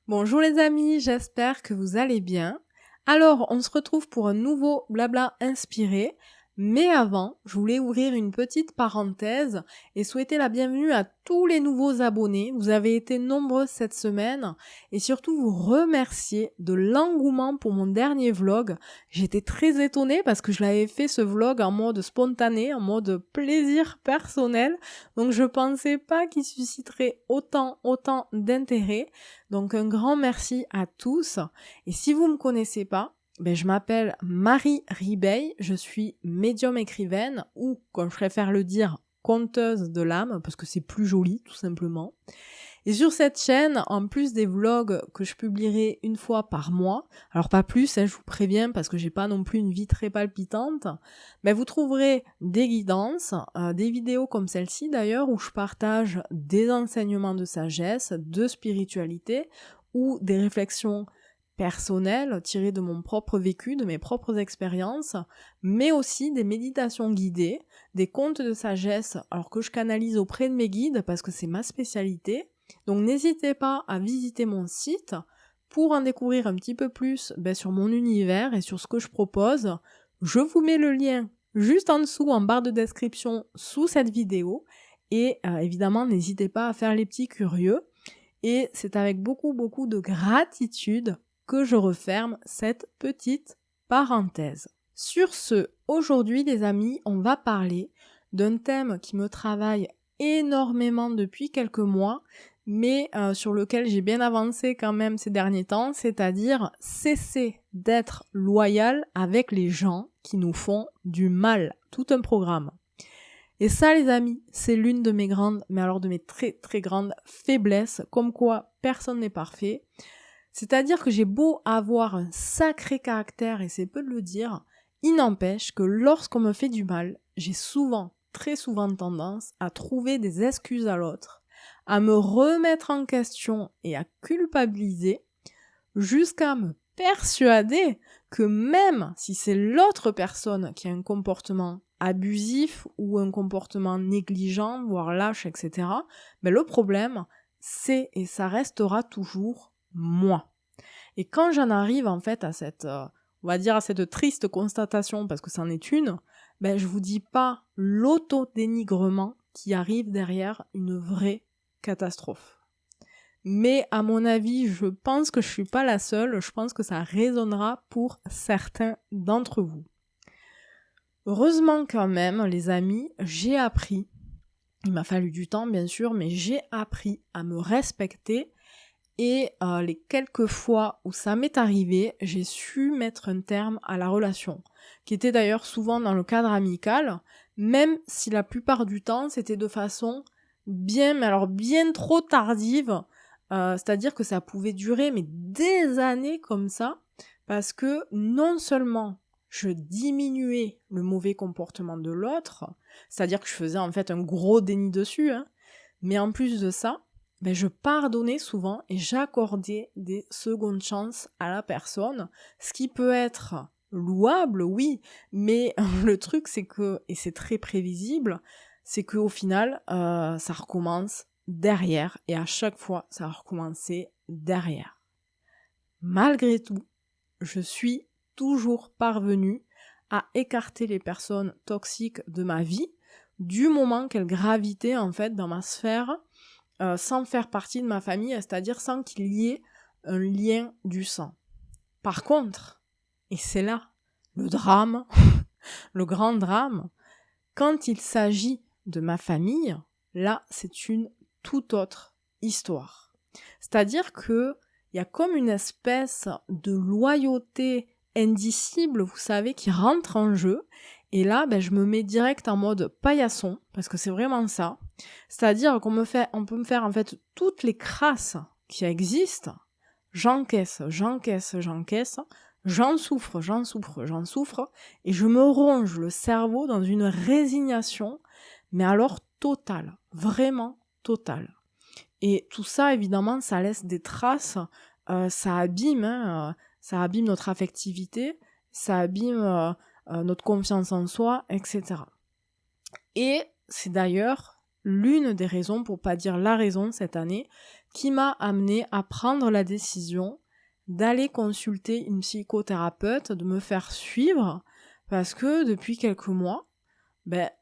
Bonjour les amis, j'espère que vous allez bien. Alors, on se retrouve pour un nouveau blabla inspiré, mais avant, je voulais ouvrir une petite parenthèse et souhaiter la bienvenue à tous les nouveaux abonnés. Vous avez été nombreux cette semaine et surtout vous remercier de l'engouement pour mon dernier vlog. J'étais très étonnée parce que je l'avais fait ce vlog en mode spontané, en mode plaisir personnel, donc je pensais pas qu'il susciterait autant d'intérêt. Donc un grand merci à tous. Et si vous ne me connaissez pas, je m'appelle Marie Ribeil, je suis médium écrivaine ou, comme je préfère le dire, conteuse de l'âme, parce que c'est plus joli tout simplement. Et sur cette chaîne, en plus des vlogs que je publierai une fois par mois, alors pas plus, je vous préviens parce que j'ai pas non plus une vie très palpitante, vous trouverez des guidances, des vidéos comme celle-ci d'ailleurs, où je partage des enseignements de sagesse, de spiritualité, ou des réflexions personnelles tirées de mon propre vécu, de mes propres expériences, mais aussi des méditations guidées, des contes de sagesse, alors que je canalise auprès de mes guides parce que c'est ma spécialité. Donc n'hésitez pas à visiter mon site pour en découvrir un petit peu plus sur mon univers et sur ce que je propose. Je vous mets le lien juste en dessous en barre de description sous cette vidéo et évidemment n'hésitez pas à faire les petits curieux et c'est avec beaucoup de gratitude que je referme cette petite parenthèse. Sur ce, aujourd'hui les amis, on va parler d'un thème qui me travaille énormément depuis quelques mois, mais sur lequel j'ai bien avancé quand même ces derniers temps, c'est-à-dire cesser d'être loyal avec les gens qui nous font du mal. Tout un programme. Et ça, les amis, c'est l'une de mes grandes, mais alors de mes très grandes faiblesses, comme quoi personne n'est parfait. C'est-à-dire que j'ai beau avoir un sacré caractère, et c'est peu de le dire, il n'empêche que lorsqu'on me fait du mal, j'ai très souvent tendance à trouver des excuses à l'autre, à me remettre en question et à culpabiliser, jusqu'à me persuader que même si c'est l'autre personne qui a un comportement abusif ou un comportement négligent, voire lâche, etc., le problème, c'est et ça restera toujours moi. Et quand j'en arrive en fait à cette, on va dire à cette triste constatation, parce que c'en est une, je vous dis pas l'auto-dénigrement qui arrive derrière une vraie catastrophe. Mais à mon avis, je pense que je suis pas la seule, je pense que ça résonnera pour certains d'entre vous. Heureusement quand même, les amis, j'ai appris, il m'a fallu du temps bien sûr, mais j'ai appris à me respecter et les quelques fois où ça m'est arrivé, j'ai su mettre un terme à la relation, qui était d'ailleurs souvent dans le cadre amical, même si la plupart du temps c'était de façon bien trop tardive, c'est-à-dire que ça pouvait durer mais des années comme ça, parce que non seulement je diminuais le mauvais comportement de l'autre, c'est-à-dire que je faisais en fait un gros déni dessus, mais en plus de ça, je pardonnais souvent et j'accordais des secondes chances à la personne, ce qui peut être louable, oui, mais le truc c'est que, et c'est très prévisible, c'est qu'au final, ça recommence derrière, et à chaque fois, ça a recommencé derrière. Malgré tout, je suis toujours parvenue à écarter les personnes toxiques de ma vie, du moment qu'elles gravitaient en fait dans ma sphère, sans faire partie de ma famille, c'est-à-dire sans qu'il y ait un lien du sang. Par contre, et c'est là le drame, le grand drame, quand il s'agit de ma famille, là c'est une toute autre histoire. C'est-à-dire que il y a comme une espèce de loyauté indicible, vous savez, qui rentre en jeu. Et là, je me mets direct en mode paillasson, parce que c'est vraiment ça. C'est-à-dire on peut me faire en fait toutes les crasses qui existent. J'encaisse, j'en souffre, et je me ronge le cerveau dans une résignation, mais alors totale, vraiment totale. Et tout ça, évidemment, ça laisse des traces, ça abîme notre affectivité, ça abîme notre confiance en soi, etc. Et c'est d'ailleurs l'une des raisons, pour pas dire la raison cette année, qui m'a amené à prendre la décision d'aller consulter une psychothérapeute, de me faire suivre, parce que depuis quelques mois,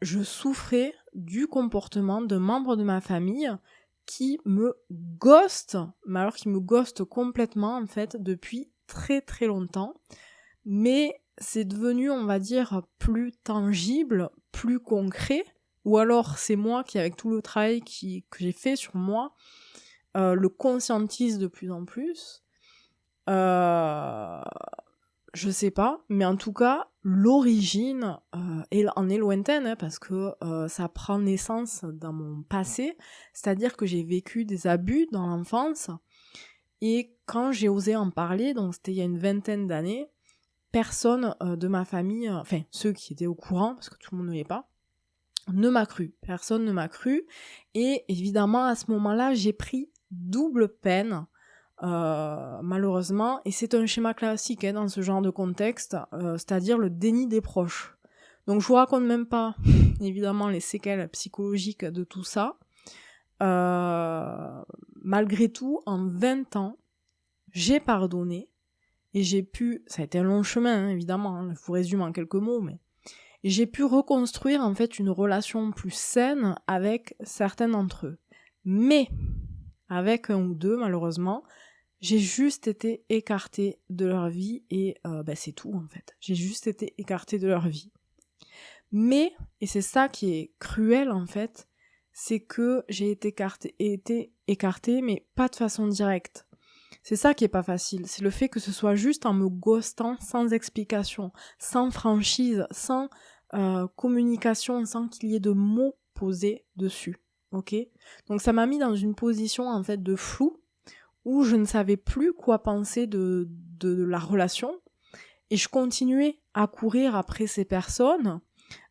je souffrais du comportement de membres de ma famille qui me ghostent, mais alors qui me ghostent complètement en fait depuis très très longtemps. Mais c'est devenu, on va dire, plus tangible, plus concret, ou alors c'est moi qui, avec tout le travail que j'ai fait sur moi, le conscientise de plus en plus. Je sais pas, mais en tout cas, l'origine en est lointaine, parce que ça prend naissance dans mon passé, c'est-à-dire que j'ai vécu des abus dans l'enfance, et quand j'ai osé en parler, donc c'était il y a une vingtaine d'années, personne de ma famille, enfin ceux qui étaient au courant, parce que tout le monde ne l'est pas, ne m'a cru. Personne ne m'a cru, et évidemment à ce moment-là, j'ai pris double peine, malheureusement, et c'est un schéma classique dans ce genre de contexte, c'est-à-dire le déni des proches. Donc je vous raconte même pas, évidemment, les séquelles psychologiques de tout ça. Malgré tout, en 20 ans, j'ai pardonné, et j'ai pu, ça a été un long chemin, évidemment, je vous résume en quelques mots, mais j'ai pu reconstruire en fait une relation plus saine avec certains d'entre eux. Mais, avec un ou deux, malheureusement, j'ai juste été écartée de leur vie, et c'est tout en fait. J'ai juste été écartée de leur vie. Mais, et c'est ça qui est cruel en fait, c'est que j'ai été écartée, mais pas de façon directe. C'est ça qui est pas facile, c'est le fait que ce soit juste en me ghostant sans explication, sans franchise, sans communication, sans qu'il y ait de mots posés dessus. Ok ? Donc ça m'a mis dans une position en fait de flou, où je ne savais plus quoi penser de la relation, et je continuais à courir après ces personnes,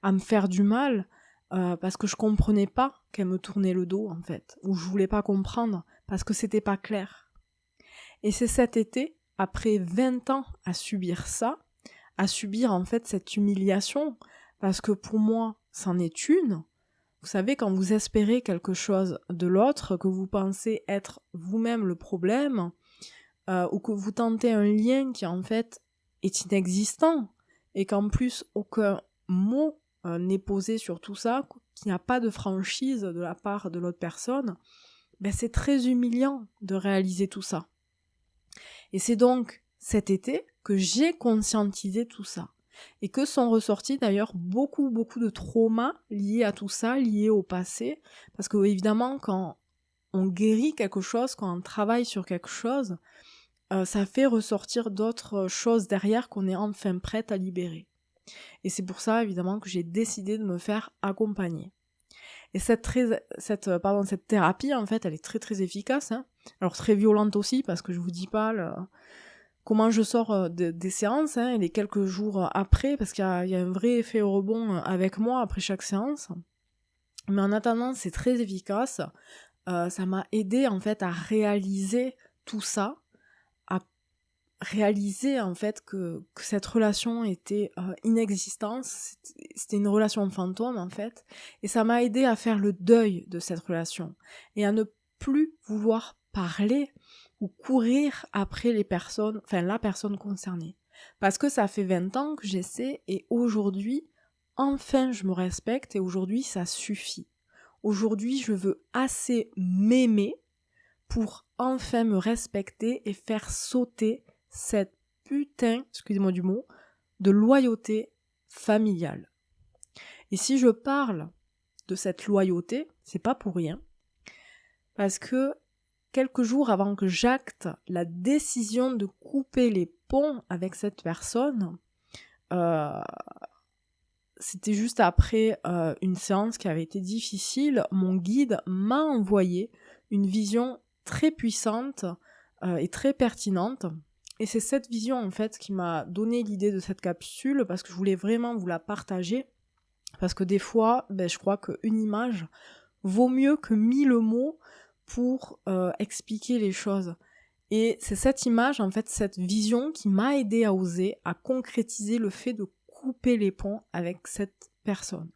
à me faire du mal, parce que je comprenais pas qu'elles me tournaient le dos en fait, ou je voulais pas comprendre, parce que c'était pas clair. Et c'est cet été, après 20 ans à subir ça, à subir en fait cette humiliation, parce que pour moi, c'en est une. Vous savez, quand vous espérez quelque chose de l'autre, que vous pensez être vous-même le problème, ou que vous tentez un lien qui en fait est inexistant, et qu'en plus aucun mot n'est posé sur tout ça, qu'il n'y a pas de franchise de la part de l'autre personne, c'est très humiliant de réaliser tout ça. Et c'est donc cet été que j'ai conscientisé tout ça. Et que sont ressortis d'ailleurs beaucoup de traumas liés à tout ça, liés au passé. Parce que évidemment, quand on guérit quelque chose, quand on travaille sur quelque chose, ça fait ressortir d'autres choses derrière qu'on est enfin prête à libérer. Et c'est pour ça évidemment que j'ai décidé de me faire accompagner. Et cette thérapie, en fait, elle est très très efficace. Alors très violente aussi, parce que je vous dis pas comment je sors des séances, et les quelques jours après, parce qu'il y a un vrai effet rebond avec moi après chaque séance. Mais en attendant, c'est très efficace. Ça m'a aidé en fait à réaliser tout ça, à réaliser en fait que cette relation était inexistante, c'était une relation fantôme en fait, et ça m'a aidé à faire le deuil de cette relation, et à ne plus vouloir parler ou courir après la personne concernée. Parce que ça fait 20 ans que j'essaie, et aujourd'hui, enfin je me respecte, et aujourd'hui ça suffit. Aujourd'hui je veux assez m'aimer pour enfin me respecter et faire sauter cette putain, excusez-moi du mot, de loyauté familiale. Et si je parle de cette loyauté, c'est pas pour rien, parce que quelques jours avant que j'acte la décision de couper les ponts avec cette personne, c'était juste après une séance qui avait été difficile, mon guide m'a envoyé une vision très puissante et très pertinente. Et c'est cette vision en fait qui m'a donné l'idée de cette capsule, parce que je voulais vraiment vous la partager, parce que des fois, je crois qu'une image vaut mieux que 1000 mots pour expliquer les choses. Et c'est cette image, en fait, cette vision qui m'a aidé à oser, à concrétiser le fait de couper les ponts avec cette personne.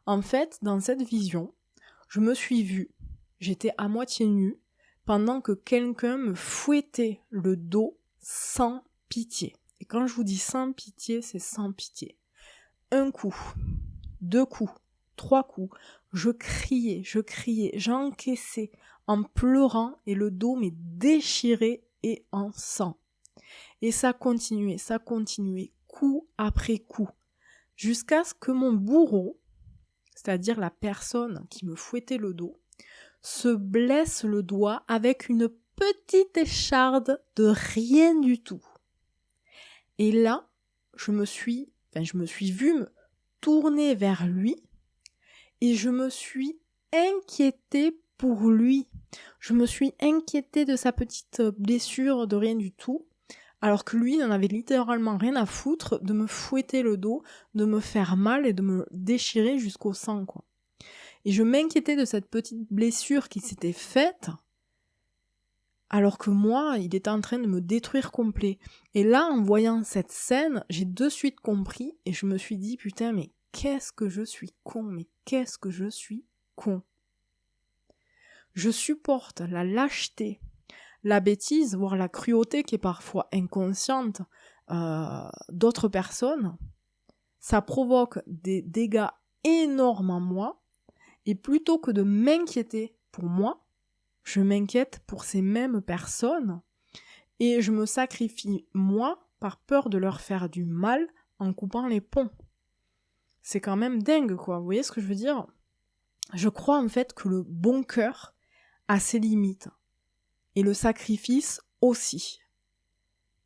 En fait, dans cette vision, je me suis vue, j'étais à moitié nue, pendant que quelqu'un me fouettait le dos sans pitié. Et quand je vous dis sans pitié, c'est sans pitié. 1 coup, 2 coups, 3 coups, je criais, j'encaissais en pleurant et le dos m'est déchiré et en sang. Et ça continuait, coup après coup, jusqu'à ce que mon bourreau, c'est-à-dire la personne qui me fouettait le dos, se blesse le doigt avec une petite écharde de rien du tout. Et là, je me suis vue me tourner vers lui et je me suis inquiétée pour lui. Je me suis inquiétée de sa petite blessure de rien du tout, alors que lui n'en avait littéralement rien à foutre de me fouetter le dos, de me faire mal et de me déchirer jusqu'au sang, quoi. Et je m'inquiétais de cette petite blessure qui s'était faite, alors que moi, il était en train de me détruire complet. Et là, en voyant cette scène, j'ai de suite compris et je me suis dit, putain, mais qu'est-ce que je suis con, Je supporte la lâcheté, la bêtise, voire la cruauté qui est parfois inconsciente d'autres personnes. Ça provoque des dégâts énormes en moi. Et plutôt que de m'inquiéter pour moi, je m'inquiète pour ces mêmes personnes et je me sacrifie moi par peur de leur faire du mal en coupant les ponts. C'est quand même dingue, quoi. Vous voyez ce que je veux dire ? Je crois en fait que le bon cœur a ses limites et le sacrifice aussi.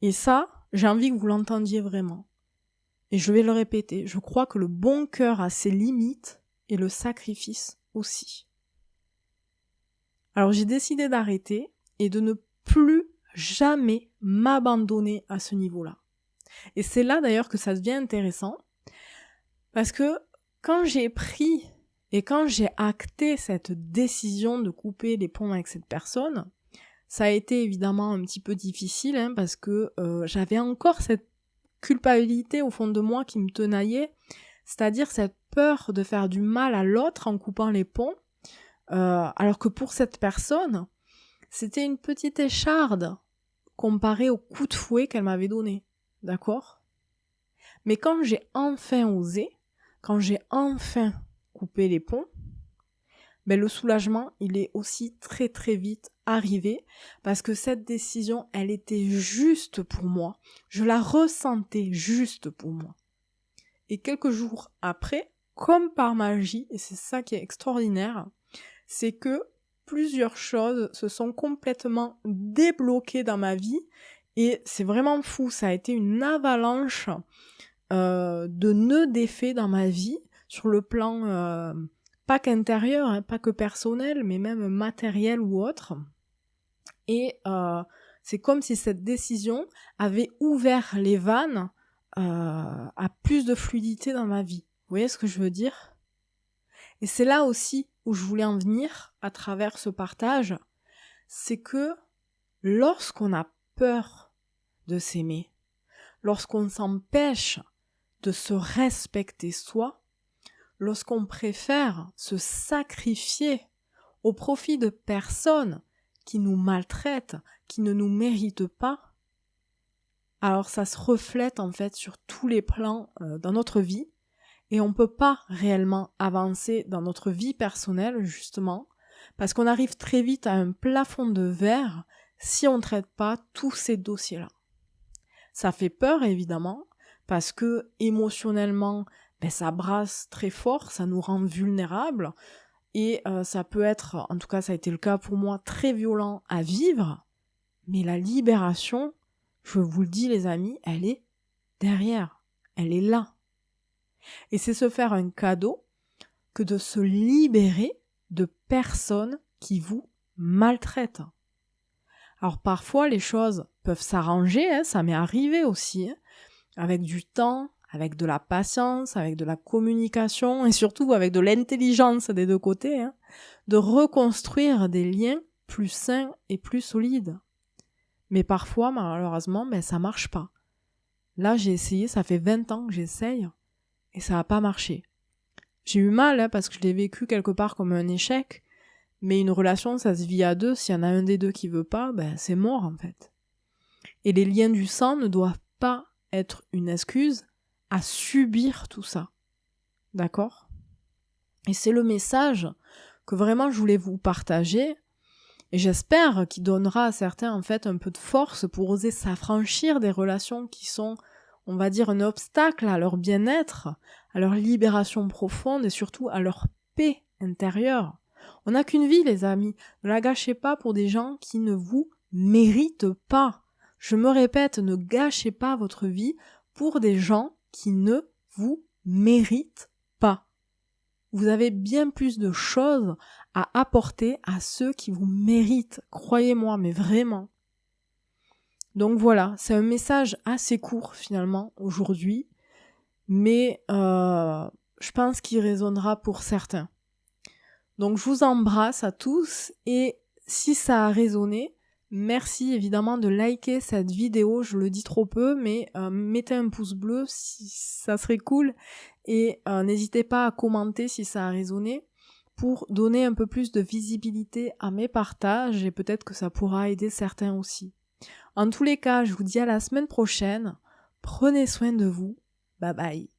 Et ça, j'ai envie que vous l'entendiez vraiment. Et je vais le répéter, je crois que le bon cœur a ses limites et le sacrifice aussi. Alors j'ai décidé d'arrêter et de ne plus jamais m'abandonner à ce niveau-là. Et c'est là d'ailleurs que ça devient intéressant, parce que quand j'ai pris et quand j'ai acté cette décision de couper les ponts avec cette personne, ça a été évidemment un petit peu difficile, parce que j'avais encore cette culpabilité au fond de moi qui me tenaillait, c'est-à-dire cette peur de faire du mal à l'autre en coupant les ponts, alors que pour cette personne, c'était une petite écharde comparée au coup de fouet qu'elle m'avait donné, d'accord ? Mais quand j'ai enfin osé, quand j'ai enfin coupé les ponts, le soulagement, il est aussi très très vite arrivé, parce que cette décision, elle était juste pour moi. Je la ressentais juste pour moi. Et quelques jours après, comme par magie, et c'est ça qui est extraordinaire, c'est que plusieurs choses se sont complètement débloquées dans ma vie, et c'est vraiment fou, ça a été une avalanche de nœuds d'effets dans ma vie, sur le plan pas qu'intérieur, pas que personnel, mais même matériel ou autre. Et c'est comme si cette décision avait ouvert les vannes à plus de fluidité dans ma vie. Vous voyez ce que je veux dire ? Et c'est là aussi où je voulais en venir à travers ce partage, c'est que lorsqu'on a peur de s'aimer, lorsqu'on s'empêche de se respecter soi, lorsqu'on préfère se sacrifier au profit de personnes qui nous maltraitent, qui ne nous méritent pas, alors ça se reflète en fait sur tous les plans dans notre vie, et on ne peut pas réellement avancer dans notre vie personnelle justement, parce qu'on arrive très vite à un plafond de verre si on ne traite pas tous ces dossiers-là. Ça fait peur évidemment, parce que émotionnellement, ça brasse très fort, ça nous rend vulnérables, et ça peut être, en tout cas ça a été le cas pour moi, très violent à vivre, mais la libération, je vous le dis les amis, elle est derrière, elle est là. Et c'est se faire un cadeau que de se libérer de personnes qui vous maltraitent. Alors parfois les choses peuvent s'arranger, ça m'est arrivé aussi, avec du temps, avec de la patience, avec de la communication et surtout avec de l'intelligence des deux côtés, de reconstruire des liens plus sains et plus solides. Mais parfois, malheureusement, ça marche pas. Là, j'ai essayé, ça fait 20 ans que j'essaye et ça n'a pas marché. J'ai eu mal parce que je l'ai vécu quelque part comme un échec, Mais une relation, ça se vit à deux. S'il y en a un des deux qui veut pas, ben c'est mort en fait. Et les liens du sang ne doivent pas être une excuse à subir tout ça. D'accord ? Et c'est le message que vraiment je voulais vous partager. Et j'espère qu'il donnera à certains en fait un peu de force pour oser s'affranchir des relations qui sont, on va dire, un obstacle à leur bien-être, à leur libération profonde et surtout à leur paix intérieure. On n'a qu'une vie, les amis. Ne la gâchez pas pour des gens qui ne vous méritent pas. Je me répète, ne gâchez pas votre vie pour des gens qui ne vous méritent pas. Vous avez bien plus de choses à apporter à ceux qui vous méritent. Croyez-moi, mais vraiment. Donc voilà, c'est un message assez court finalement aujourd'hui, mais je pense qu'il résonnera pour certains. Donc je vous embrasse à tous et si ça a résonné, merci évidemment de liker cette vidéo, je le dis trop peu, mais mettez un pouce bleu si ça serait cool et n'hésitez pas à commenter si ça a résonné pour donner un peu plus de visibilité à mes partages et peut-être que ça pourra aider certains aussi. En tous les cas, je vous dis à la semaine prochaine, prenez soin de vous, bye bye.